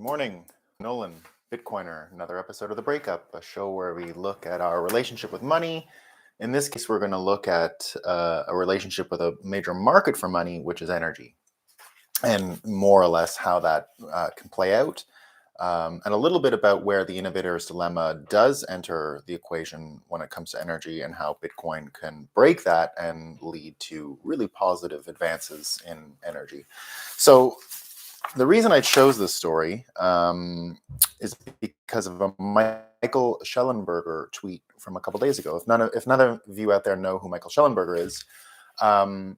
morning, Nolan, Bitcoiner, another episode of The Breakup, a show where we look at our relationship with money. In this case, we're going to look at a relationship with a major market for money, which is energy, and more or less how that can play out, and a little bit about where the innovator's dilemma does enter the equation when it comes to energy and how Bitcoin can break that and lead to really positive advances in energy. So the reason I chose this story is because of a Michael Schellenberger tweet from a couple days ago. If none of you out there know who Michael Schellenberger is, um,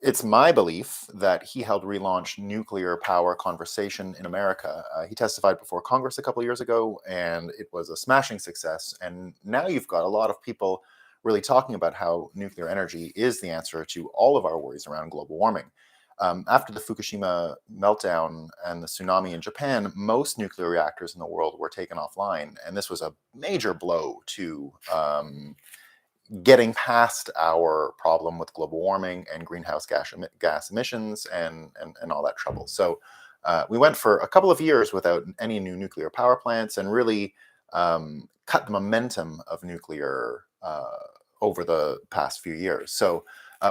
it's my belief that he helped relaunch nuclear power conversation in America. He testified before Congress a couple of years ago, and it was a smashing success. And now you've got a lot of people really talking about how nuclear energy is the answer to all of our worries around global warming. After the Fukushima meltdown and the tsunami in Japan, most nuclear reactors in the world were taken offline. And this was a major blow to getting past our problem with global warming and greenhouse gas emissions and all that trouble. So we went for a couple of years without any new nuclear power plants and really cut the momentum of nuclear over the past few years. So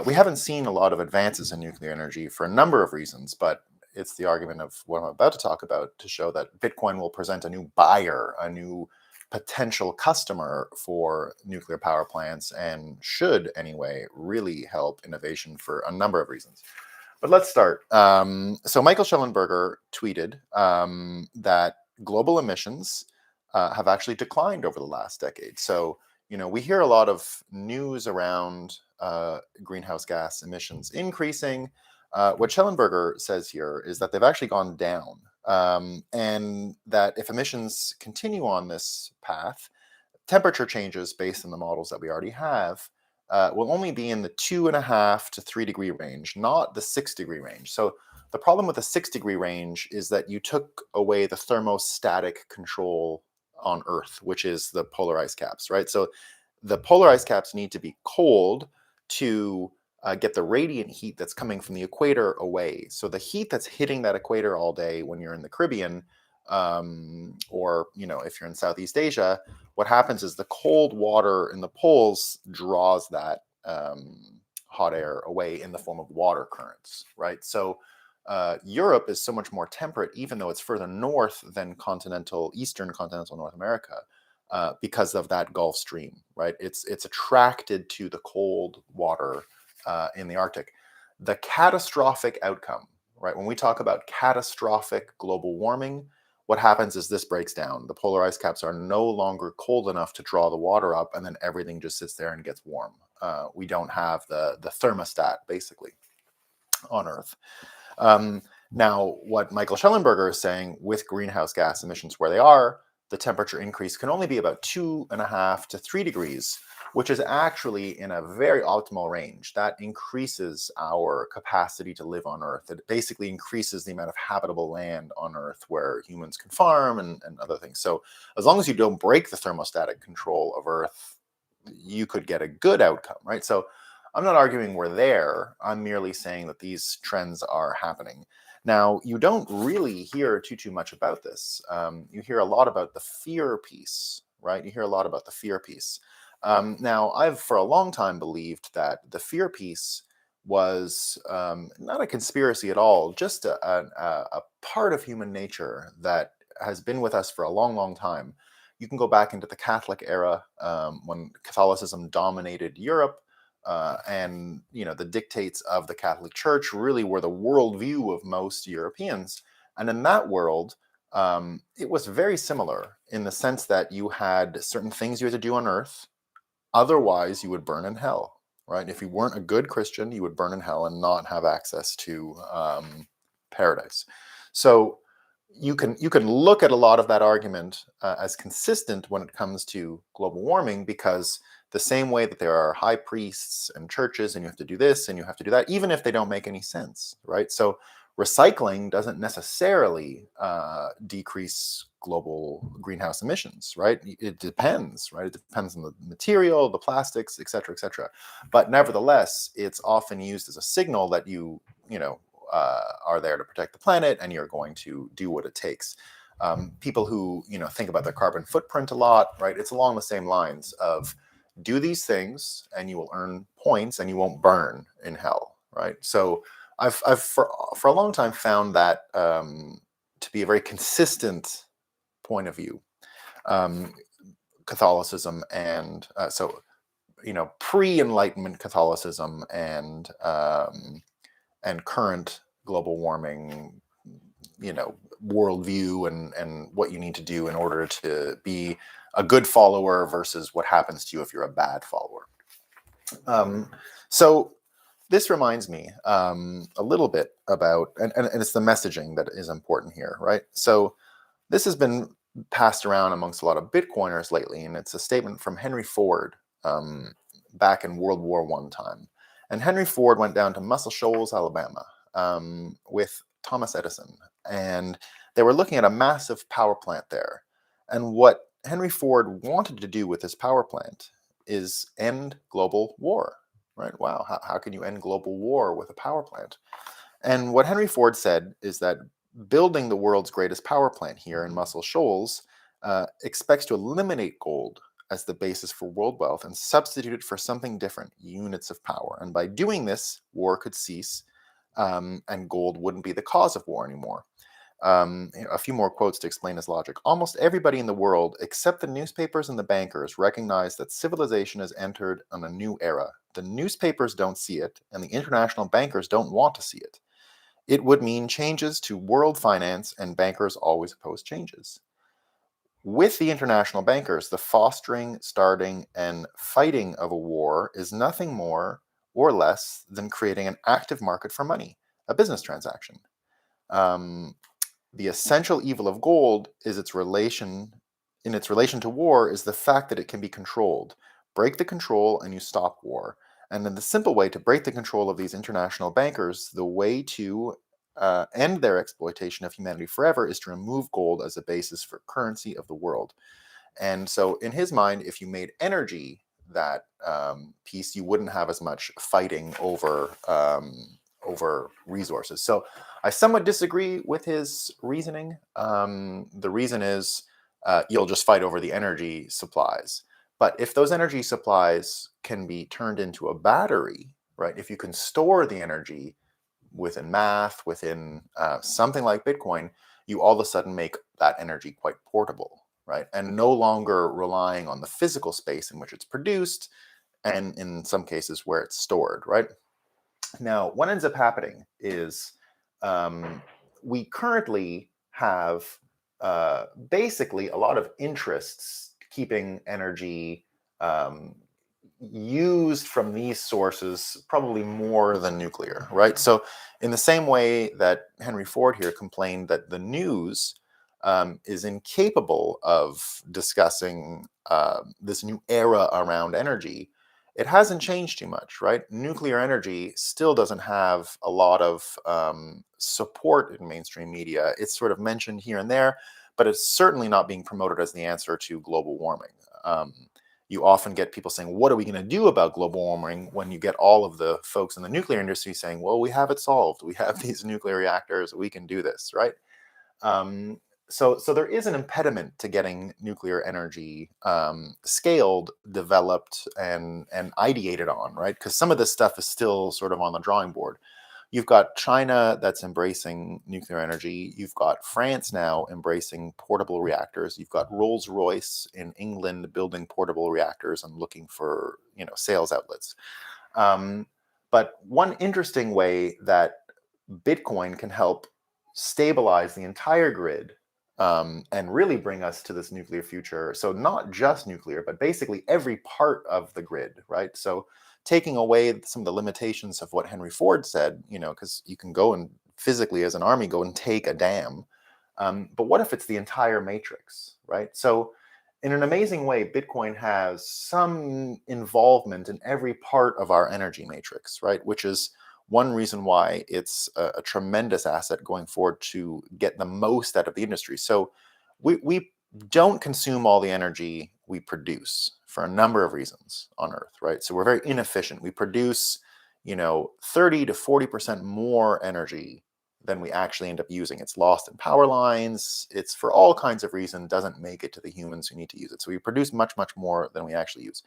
we haven't seen a lot of advances in nuclear energy for a number of reasons, but it's the argument of what I'm about to talk about to show that Bitcoin will present a new buyer, a new potential customer for nuclear power plants, and should anyway really help innovation for a number of reasons. But let's start. So Michael Schellenberger tweeted that global emissions have actually declined over the last decade. So, we hear a lot of news around greenhouse gas emissions increasing. What Schellenberger says here is that they've actually gone down, and that if emissions continue on this path, temperature changes based on the models that we already have will only be in the 2.5 to 3 degree range, not the 6 degree range. So the problem with the 6 degree range is that you took away the thermostatic control on Earth, which is the polar ice caps, right? So the polar ice caps need to be cold to get the radiant heat that's coming from the equator away. So the heat that's hitting that equator all day when you're in the Caribbean, or if you're in Southeast Asia, what happens is the cold water in the poles draws that hot air away in the form of water currents, right? So Europe is so much more temperate, even though it's further north than eastern continental North America, because of that Gulf Stream, right? It's attracted to the cold water in the Arctic. The catastrophic outcome, right? When we talk about catastrophic global warming, what happens is this breaks down. The polar ice caps are no longer cold enough to draw the water up, and then everything just sits there and gets warm. We don't have the thermostat, basically, on Earth. Now, what Michael Schellenberger is saying, with greenhouse gas emissions where they are, the temperature increase can only be about 2.5 to 3 degrees, which is actually in a very optimal range. That increases our capacity to live on Earth. It basically increases the amount of habitable land on Earth where humans can farm and other things. So as long as you don't break the thermostatic control of Earth, you could get a good outcome, right? So I'm not arguing we're there. I'm merely saying that these trends are happening. Now, you don't really hear too much about this. You hear a lot about the fear piece, right? You hear a lot about the fear piece. Now, I've for a long time believed that the fear piece was not a conspiracy at all, just a part of human nature that has been with us for a long time. You can go back into the Catholic era, when Catholicism dominated Europe. And the dictates of the Catholic Church really were the worldview of most Europeans. And in that world, it was very similar in the sense that you had certain things you had to do on earth. Otherwise, you would burn in hell, right? If you weren't a good Christian, you would burn in hell and not have access to paradise. So you can look at a lot of that argument as consistent when it comes to global warming, because the same way that there are high priests and churches and you have to do this and you have to do that, even if they don't make any sense, right? So recycling doesn't necessarily decrease global greenhouse emissions, right? It depends, right? It depends on the material, the plastics, et cetera, et cetera. But nevertheless, it's often used as a signal that you are there to protect the planet, and you're going to do what it takes. People who think about their carbon footprint a lot, right? It's along the same lines of do these things, and you will earn points, and you won't burn in hell, right? So I've for a long time found that to be a very consistent point of view. Catholicism and pre-Enlightenment Catholicism and current global warming, worldview and what you need to do in order to be a good follower versus what happens to you if you're a bad follower. So this reminds me a little bit about, and it's the messaging that is important here, right? So this has been passed around amongst a lot of Bitcoiners lately, and it's a statement from Henry Ford back in World War I time. And Henry Ford went down to Muscle Shoals, Alabama, with Thomas Edison, and they were looking at a massive power plant there. And what Henry Ford wanted to do with this power plant is end global war, right? Wow, how can you end global war with a power plant? And what Henry Ford said is that building the world's greatest power plant here in Muscle Shoals expects to eliminate gold as the basis for world wealth and substitute it for something different, units of power. And by doing this, war could cease and gold wouldn't be the cause of war anymore. A few more quotes to explain his logic. Almost everybody in the world, except the newspapers and the bankers, recognize that civilization has entered on a new era. The newspapers don't see it, and the international bankers don't want to see it. It would mean changes to world finance, and bankers always oppose changes. With the international bankers, the fostering, starting, and fighting of a war is nothing more or less than creating an active market for money, a business transaction. The essential evil of gold is its relation to war is the fact that it can be controlled. Break the control and you stop war. And then the simple way to break the control of these international bankers, the way to end their exploitation of humanity forever, is to remove gold as a basis for currency of the world. And so in his mind, if you made energy that piece, you wouldn't have as much fighting over resources. So I somewhat disagree with his reasoning. The reason is you'll just fight over the energy supplies. But if those energy supplies can be turned into a battery, right? If you can store the energy within math, within something like Bitcoin, you all of a sudden make that energy quite portable, right? And no longer relying on the physical space in which it's produced, and in some cases where it's stored, right? Now, what ends up happening is we currently have basically a lot of interests keeping energy used from these sources, probably more than nuclear, right? So in the same way that Henry Ford here complained that the news is incapable of discussing this new era around energy, it hasn't changed too much, right? Nuclear energy still doesn't have a lot of support in mainstream media. It's sort of mentioned here and there, but it's certainly not being promoted as the answer to global warming. You often get people saying, what are we going to do about global warming, when you get all of the folks in the nuclear industry saying, well, we have it solved. We have these nuclear reactors. We can do this, right? So there is an impediment to getting nuclear energy scaled, developed, and ideated on, right? Because some of this stuff is still sort of on the drawing board. You've got China that's embracing nuclear energy. You've got France now embracing portable reactors. You've got Rolls-Royce in England building portable reactors and looking for, sales outlets. But one interesting way that Bitcoin can help stabilize the entire grid and really bring us to this nuclear future. So not just nuclear, but basically every part of the grid, right? So taking away some of the limitations of what Henry Ford said, because you can go and physically as an army go and take a dam. But what if it's the entire matrix, right? So in an amazing way, Bitcoin has some involvement in every part of our energy matrix, right? Which is one reason why it's a tremendous asset going forward to get the most out of the industry. So we don't consume all the energy we produce for a number of reasons on Earth, right? So we're very inefficient. We produce, 30 to 40% more energy than we actually end up using. It's lost in power lines. It's for all kinds of reasons doesn't make it to the humans who need to use it. So we produce much, much more than we actually use.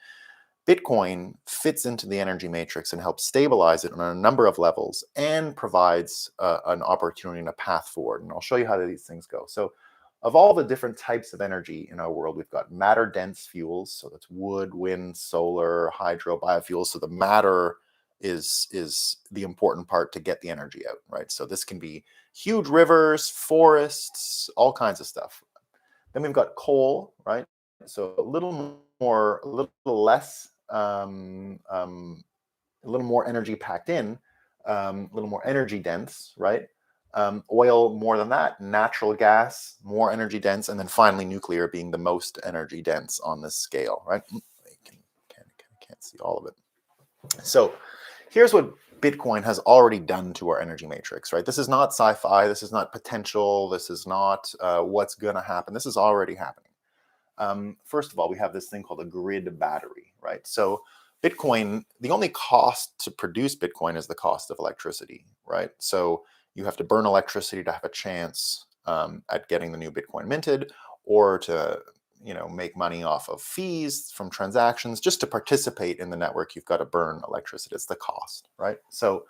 Bitcoin fits into the energy matrix and helps stabilize it on a number of levels and provides an opportunity and a path forward. And I'll show you how these things go. So, of all the different types of energy in our world, we've got matter dense fuels. So that's wood, wind, solar, hydro, biofuels. So the matter is the important part to get the energy out, right? So this can be huge rivers, forests, all kinds of stuff. Then we've got coal, right? So a little more, a little less, a little more energy packed in, a little more energy dense, right? Oil more than that, natural gas more energy dense, and then finally nuclear being the most energy dense on this scale, right? Can't see all of it. So here's what Bitcoin has already done to our energy matrix, right? This is not sci-fi. This is not potential. This is not what's going to happen. This is already happening. First of all, we have this thing called a grid battery, right? So Bitcoin, the only cost to produce Bitcoin is the cost of electricity, right? So you have to burn electricity to have a chance at getting the new Bitcoin minted, or to make money off of fees from transactions. Just to participate in the network, you've got to burn electricity. It's the cost, right? So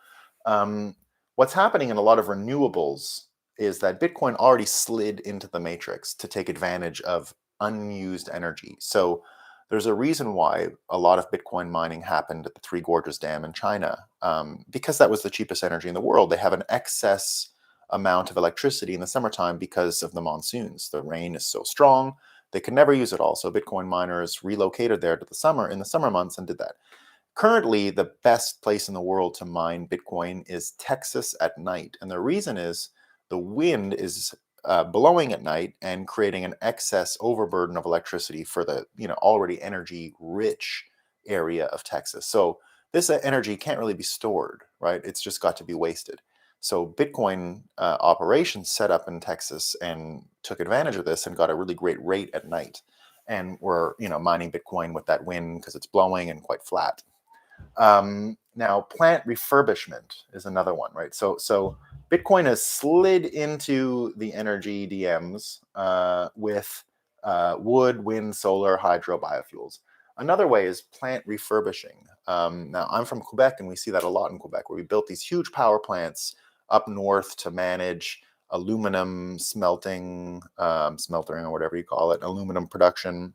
what's happening in a lot of renewables is that Bitcoin already slid into the matrix to take advantage of unused energy. So there's a reason why a lot of Bitcoin mining happened at the Three Gorges Dam in China, because that was the cheapest energy in the world. They have an excess amount of electricity in the summertime because of the monsoons. The rain is so strong, they could never use it all. So Bitcoin miners relocated there to in the summer months and did that. Currently, the best place in the world to mine Bitcoin is Texas at night. And the reason is the wind is blowing at night and creating an excess overburden of electricity for the already energy rich area of Texas. So this energy can't really be stored, right? It's just got to be wasted. So Bitcoin operations set up in Texas and took advantage of this and got a really great rate at night. And we're mining Bitcoin with that wind because it's blowing and quite flat. Now, plant refurbishment is another one, right? So Bitcoin has slid into the energy DMs with wood, wind, solar, hydro, biofuels. Another way is plant refurbishing. Now, I'm from Quebec, and we see that a lot in Quebec, where we built these huge power plants up north to manage aluminum smelting, smeltering, or whatever you call it, aluminum production.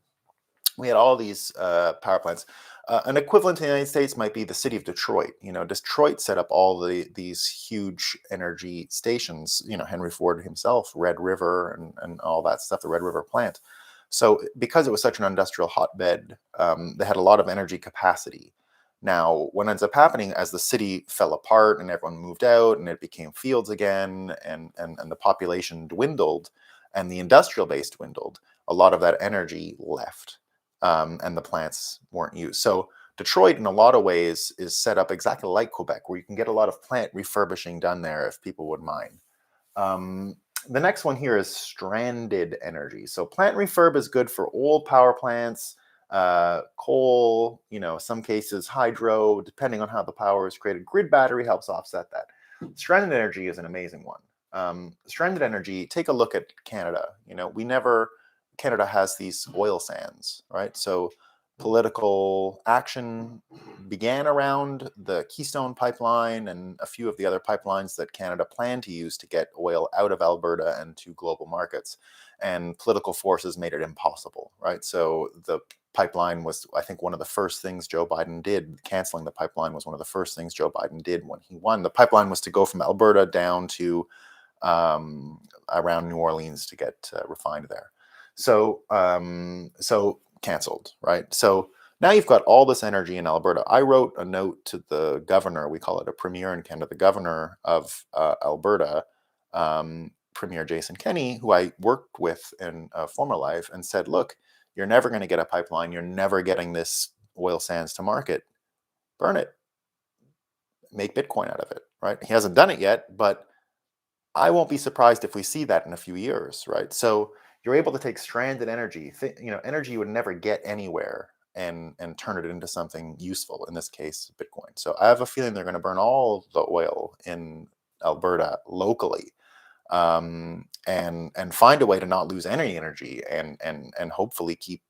We had all these power plants. An equivalent in the United States might be the city of Detroit. Detroit set up all these huge energy stations. Henry Ford himself, Red River, and all that stuff, the Red River plant. So because it was such an industrial hotbed, they had a lot of energy capacity. Now, what ends up happening as the city fell apart and everyone moved out and it became fields again, and the population dwindled and the industrial base dwindled, a lot of that energy left. And the plants weren't used. So Detroit, in a lot of ways, is set up exactly like Quebec, where you can get a lot of plant refurbishing done there if people would mine. The next one here is stranded energy. So plant refurb is good for old power plants, coal, some cases hydro, depending on how the power is created. Grid battery helps offset that. Stranded energy is an amazing one. Stranded energy, take a look at Canada. Canada has these oil sands, right? So political action began around the Keystone pipeline and a few of the other pipelines that Canada planned to use to get oil out of Alberta and to global markets. And political forces made it impossible, right? So the pipeline was, I think, one of the first things Joe Biden did. Canceling the pipeline was one of the first things Joe Biden did when he won. The pipeline was to go from Alberta down to around New Orleans to get refined there. So canceled, right? So now you've got all this energy in Alberta. I wrote a note to the governor, we call it a premier in Canada, the governor of Alberta, Premier Jason Kenney, who I worked with in a former life, and said, look, you're never going to get a pipeline. You're never getting this oil sands to market. Burn it. Make Bitcoin out of it, right? He hasn't done it yet, but I won't be surprised if we see that in a few years, right? So you're able to take stranded energy, energy you would never get anywhere, and turn it into something useful, in this case, Bitcoin. So I have a feeling they're going to burn all the oil in Alberta locally, and find a way to not lose any energy, and hopefully keep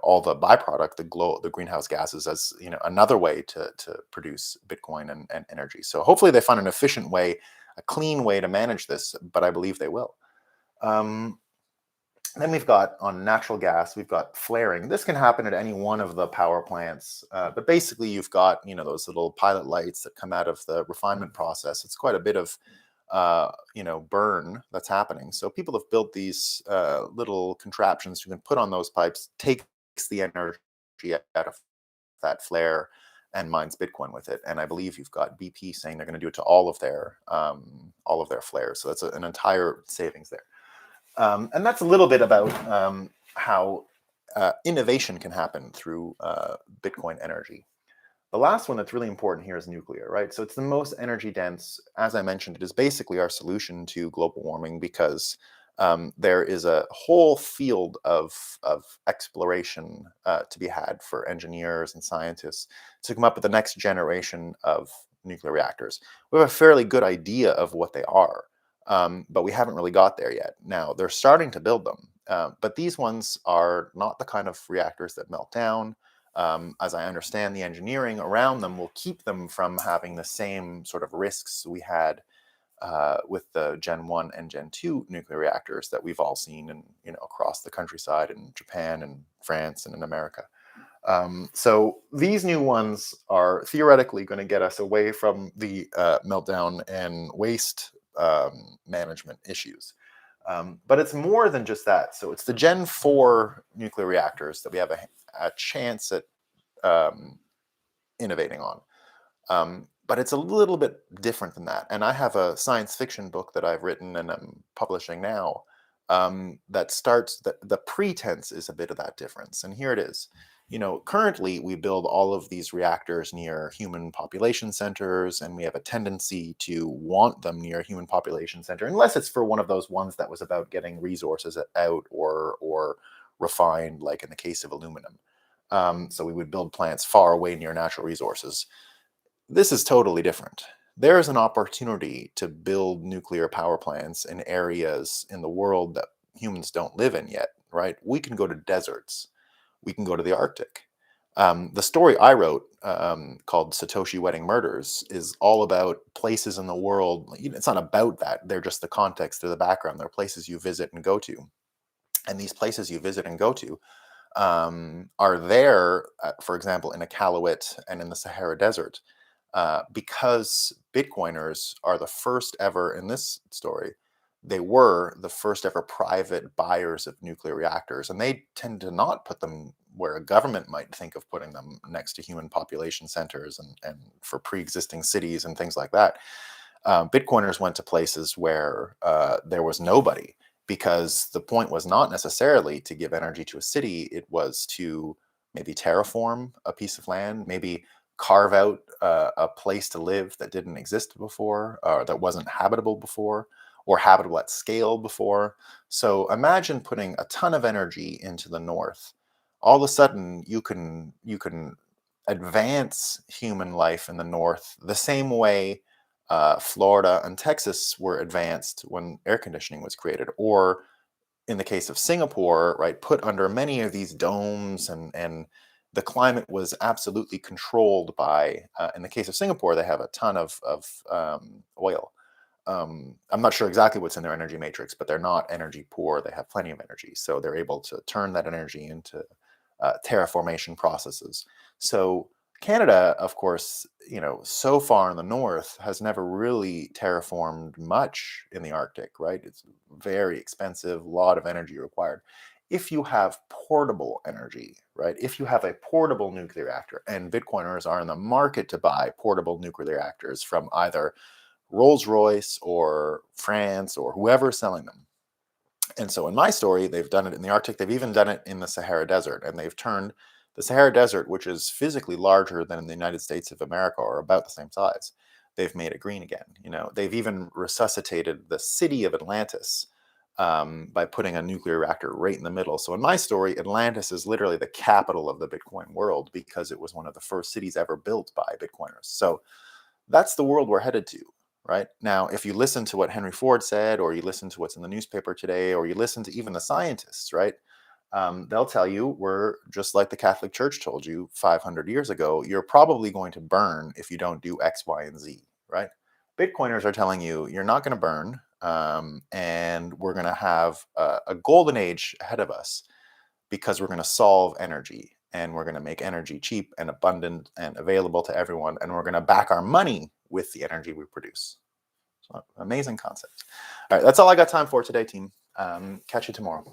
all the byproduct, the greenhouse gases, as another way to produce Bitcoin and energy. So hopefully they find an efficient way, a clean way to manage this, but I believe they will. Um, then we've got, on natural gas, we've got flaring. This can happen at any one of the power plants, but basically you've got those little pilot lights that come out of the refinement process. It's quite a bit of burn that's happening. So people have built these little contraptions you can put on those pipes, takes the energy out of that flare and mines Bitcoin with it. And I believe you've got BP saying they're going to do it to all of their flares. So that's an entire savings there. And that's a little bit about how innovation can happen through Bitcoin energy. The last one that's really important here is nuclear, right? So it's the most energy dense. As I mentioned, it is basically our solution to global warming, because there is a whole field of exploration to be had for engineers and scientists to come up with the next generation of nuclear reactors. We have a fairly good idea of what they are, but we haven't really got there yet. Now, they're starting to build them, but these ones are not the kind of reactors that melt down. As I understand, the engineering around them will keep them from having the same sort of risks we had with the Gen 1 and Gen 2 nuclear reactors that we've all seen across the countryside in Japan and France and in America. So these new ones are theoretically going to get us away from the meltdown and waste management issues. But it's more than just that. So it's the Gen 4 nuclear reactors that we have a chance at innovating on. But it's a little bit different than that. And I have a science fiction book that I've written and I'm publishing now that starts, the pretense is a bit of that difference. And here it is. Currently we build all of these reactors near human population centers, and we have a tendency to want them near a human population center, unless it's for one of those ones that was about getting resources out or refined, like in the case of aluminum. So we would build plants far away near natural resources. This is totally different. There is an opportunity to build nuclear power plants in areas in the world that humans don't live in yet, right? We can go to deserts. We can go to the Arctic. The story I wrote called Satoshi Wedding Murders is all about places in the world. It's not about that. They're just the context or the background. They're places you visit and go to. And these places you visit and go to are there, for example, in Iqaluit and in the Sahara Desert, because Bitcoiners are the first ever, in this story, they were the first ever private buyers of nuclear reactors, and they tend to not put them where a government might think of putting them, next to human population centers and for pre-existing cities and things like that. Bitcoiners went to places where there was nobody, because the point was not necessarily to give energy to a city. It was to maybe terraform a piece of land, maybe carve out a place to live that didn't exist before, or that wasn't habitable before, or habitable at scale before. So imagine putting a ton of energy into the north. All of a sudden, you can advance human life in the north the same way Florida and Texas were advanced when air conditioning was created, or in the case of Singapore, right, put under many of these domes, and the climate was absolutely controlled by. In the case of Singapore, they have a ton of oil. I'm not sure exactly what's in their energy matrix, but they're not energy poor. They have plenty of energy, so they're able to turn that energy into terraformation processes. So Canada, of course, so far in the north has never really terraformed much in the Arctic, right? It's very expensive, a lot of energy required. If you have portable energy, right? If you have a portable nuclear reactor, and Bitcoiners are in the market to buy portable nuclear reactors from either Rolls-Royce or France or whoever's selling them. And so in my story, they've done it in the Arctic. They've even done it in the Sahara Desert, and they've turned the Sahara Desert, which is physically larger than the United States of America, or about the same size. They've made it green again. They've even resuscitated the city of Atlantis by putting a nuclear reactor right in the middle. So in my story, Atlantis is literally the capital of the Bitcoin world because it was one of the first cities ever built by Bitcoiners. So that's the world we're headed to, right? Now, if you listen to what Henry Ford said, or you listen to what's in the newspaper today, or you listen to even the scientists, right? They'll tell you we're just like the Catholic Church told you 500 years ago. You're probably going to burn if you don't do X, Y, and Z, right? Bitcoiners are telling you you're not going to burn, and we're going to have a golden age ahead of us because we're going to solve energy and we're going to make energy cheap and abundant and available to everyone, and we're going to back our money with the energy we produce. So, amazing concept. All right, that's all I got time for today, team. Catch you tomorrow.